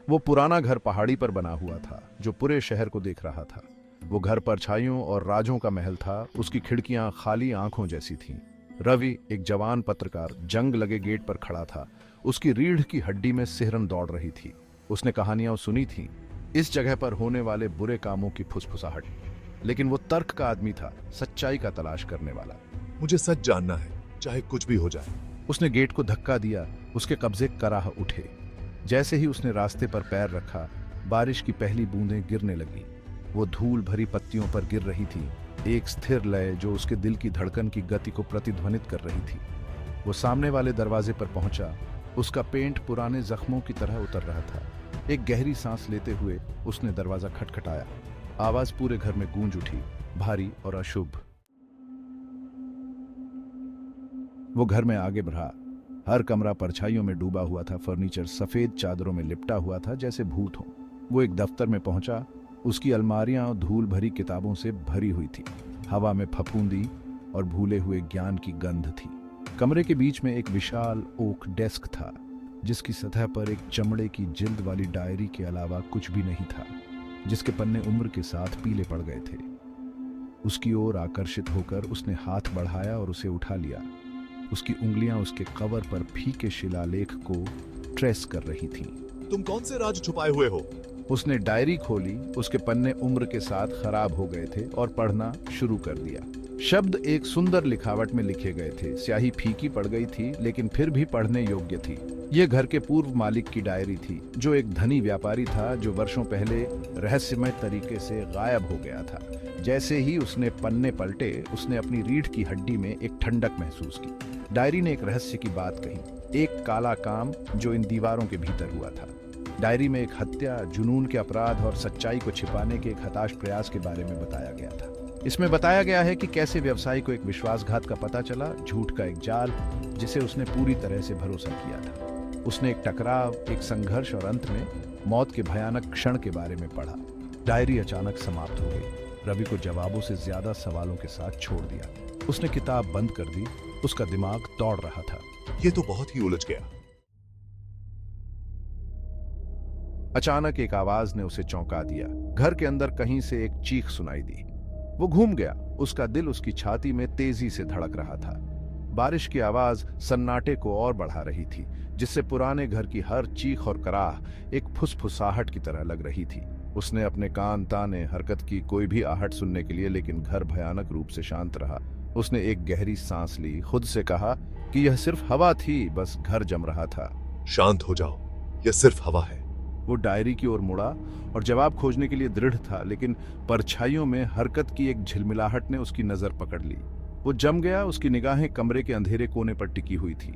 वो पुराना घर पहाड़ी पर बना हुआ था जो पूरे शहर को देख रहा था। वो घर परछाइयों और राजों का महल था। उसकी खिड़कियां खाली आंखों जैसी थीं। रवि, एक जवान पत्रकार, जंग लगे गेट पर खड़ा था। उसकी रीढ़ की हड्डी में सिहरन दौड़ रही थी। उसने कहानियां सुनी थीं, इस जगह पर होने वाले बुरे कामों की फुसफुसाहट, लेकिन वो तर्क का आदमी था, सच्चाई का तलाश करने वाला। मुझे सच जानना है, चाहे कुछ भी हो जाए। उसने गेट को धक्का दिया। उसके कब्जे कराह उठे। जैसे ही उसने रास्ते पर पैर रखा, बारिश की पहली बूंदें गिरने लगी। वो धूल भरी पत्तियों पर गिर रही थी, एक स्थिर लय जो उसके दिल की धड़कन की गति को प्रतिध्वनित कर रही थी। वो सामने वाले दरवाजे पर पहुंचा। उसका पेंट पुराने जख्मों की तरह उतर रहा था। एक गहरी सांस लेते हुए उसने दरवाजा खटखटाया। आवाज पूरे घर में गूंज उठी, भारी और अशुभ। वो घर में आगे बढ़ा। हर कमरा परछाइयों में डूबा हुआ था। फर्नीचर सफेद चादरों में लिपटा हुआ था जैसे भूत हो। वो एक दफ्तर में पहुंचा। उसकी अलमारियां धूल भरी किताबों से भरी हुई थी। हवा में फफूंदी और भूले हुए ज्ञान की गंध थी। कमरे के बीच में एक विशाल ओक डेस्क था जिसकी सतह पर एक चमड़े की जिल्द वाली डायरी के अलावा कुछ भी नहीं था, जिसके पन्ने उम्र के साथ पीले पड़ गए थे। उसकी ओर आकर्षित होकर उसने हाथ बढ़ाया और उसे उठा लिया। उसकी उंगलियां उसके कवर पर फीके शिलालेख को ट्रेस कर रही थीं। तुम कौन से राज छुपाए हुए हो? उसने डायरी खोली। उसके पन्ने उम्र के साथ खराब हो गए थे और पढ़ना शुरू कर दिया। शब्द एक सुंदर लिखावट में लिखे गए थे। स्याही फीकी पड़ गई थी लेकिन फिर भी पढ़ने योग्य थी। यह घर के पूर्व मालिक की डायरी थी, जो एक धनी व्यापारी था जो वर्षों पहले रहस्यमय तरीके से गायब हो गया था। जैसे ही उसने पन्ने पलटे, उसने अपनी रीढ़ की हड्डी में एक ठंडक महसूस की। डायरी ने एक रहस्य की बात कही, एक काला काम जो इन दीवारों के भीतर हुआ था। डायरी में एक हत्या, जुनून के अपराध और सच्चाई को छिपाने के एक हताश प्रयास के बारे में बताया गया था। इसमें बताया गया है कि कैसे व्यवसायी को एक विश्वासघात का पता चला, झूठ का एक जाल जिसे उसने पूरी तरह से भरोसा किया था। उसने एक टकराव, एक संघर्ष और अंत में मौत के भयानक क्षण के बारे में पढ़ा। डायरी अचानक समाप्त हो गई। रवि को जवाबों से ज्यादा सवालों के साथ छोड़ दिया। उसने किताब बंद कर दी। उसका दिमाग दौड़ रहा था। ये तो बहुत ही उलझ गया। अचानक एक आवाज ने उसे चौंका दिया। घर के अंदर कहीं से एक चीख सुनाई दी। वो घूम गया। उसका दिल उसकी छाती में तेजी से धड़क रहा था। बारिश की आवाज सन्नाटे को और बढ़ा रही थी, जिससे पुराने घर की हर चीख और कराह एक फुसफुसाहट की तरह लग रही थी। उसने अपने कान ताने, हरकत की कोई भी आहट सुनने के लिए, लेकिन घर भयानक रूप से शांत रहा। उसने एक गहरी सांस ली, खुद से कहा कि यह सिर्फ हवा थी, बस घर जम रहा था। शांत हो जाओ, यह सिर्फ हवा है। वो डायरी की ओर मुड़ा और जवाब खोजने के लिए दृढ़ था, लेकिन परछाइयों में हरकत की एक झिलमिलाहट ने उसकी नजर पकड़ ली। वो जम गया। उसकी निगाहें कमरे के अंधेरे कोने पर टिकी हुई थी।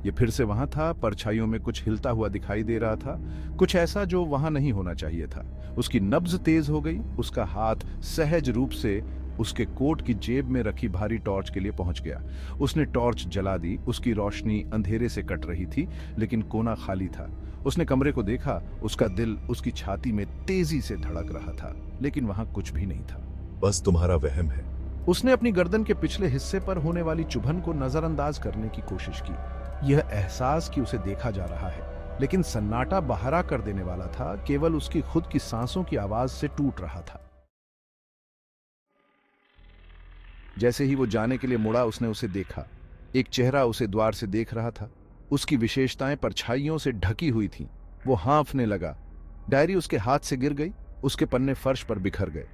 ये फिर से वहां था। परछाइयों में कुछ हिलता हुआ दिखाई दे रहा था, कुछ ऐसा जो वहां नहीं होना चाहिए था। उसकी नब्ज तेज हो गई। उसका हाथ सहज रूप से उसके कोट की जेब में रखी भारी टॉर्च के लिए पहुंच गया। उसने टॉर्च जला दी। उसकी रोशनी अंधेरे से कट रही थी, लेकिन कोना खाली था। उसने कमरे को देखा। उसका दिल उसकी छाती में तेजी से धड़क रहा था, लेकिन वहां कुछ भी नहीं था। बस तुम्हारा वहम है। उसने अपनी गर्दन के पिछले हिस्से पर होने वाली चुभन को नजरअंदाज करने की कोशिश की। यह एहसास कि उसे देखा जा रहा है, लेकिन सन्नाटा बहरा कर देने वाला था। केवल उसकी खुद की सांसों की आवाज से टूट रहा था। जैसे ही वो जाने के लिए मुड़ा, उसने उसे देखा। एक चेहरा उसे द्वार से देख रहा था। उसकी विशेषताएं परछाइयों से ढकी हुई थीं। वो हाँफने लगा। डायरी उसके हाथ से गिर गई। उसके पन्ने फर्श पर बिखर गए।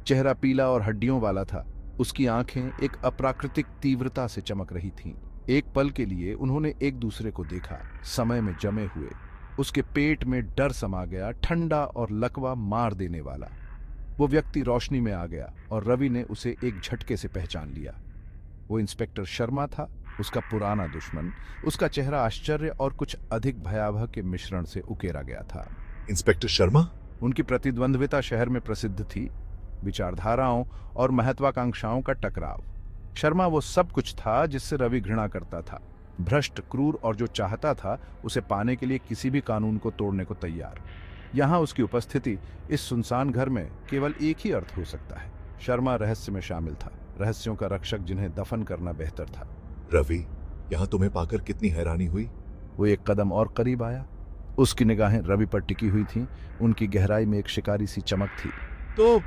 चेहरा पीला और हड्डियों वाला था। उसकी आंखें एक अप्राकृतिक तीव्रता से चमक रही थीं। एक पल के लिए उन्होंने एक दूसरे को देखा, समय में जमे हुए। उसके पेट में डर समा गया, ठंडा और लकवा मार देने वाला। वो व्यक्ति रोशनी में आ गया और रवि ने उसे एक झटके से पहचान लिया। वो इंस्पेक्टर शर्मा था, उसका पुराना दुश्मन। उसका चेहरा आश्चर्य और कुछ अधिक भयावह के मिश्रण से उकेरा गया था। इंस्पेक्टर शर्मा? उनकी प्रतिद्वंद्विता शहर में प्रसिद्ध थी, विचारधाराओं और महत्वाकांक्षाओं का टकराव। शर्मा वो सब कुछ था जिससे रवि घृणा करता था। भ्रष्ट, क्रूर और जो चाहता था उसे पाने के लिए किसी भी कानून को तोड़ने को तैयार। यहाँ उसकी उपस्थिति इस सुनसान घर में केवल एक ही अर्थ हो सकता है। शर्मा रहस्य में शामिल था, रहस्यों का रक्षक जिन्हें दफन करना बेहतर था। रवि, यहाँ तुम्हें पाकर कितनी हैरानी हुई। वो एक कदम और करीब आया। उसकी निगाहें रवि पर टिकी हुई थीं, उनकी गहराई में एक शिकारी सी चमक थी। तो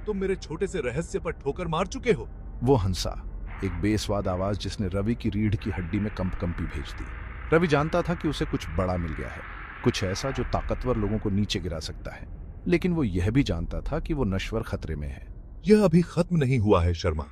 तुम मेरे छोटे से रहस्य पर ठोकर मार चुके हो। वो हंसा, एक बेस्वाद आवाज जिसने रवि की रीढ़ की हड्डी में कंपकंपी भेज दी। रवि जानता था कि उसे कुछ बड़ा मिल गया है, कुछ ऐसा जो ताकतवर लोगों को नीचे गिरा सकता है, लेकिन वो यह भी जानता था कि वो नश्वर खतरे में है। यह अभी खत्म नहीं हुआ है शर्मा।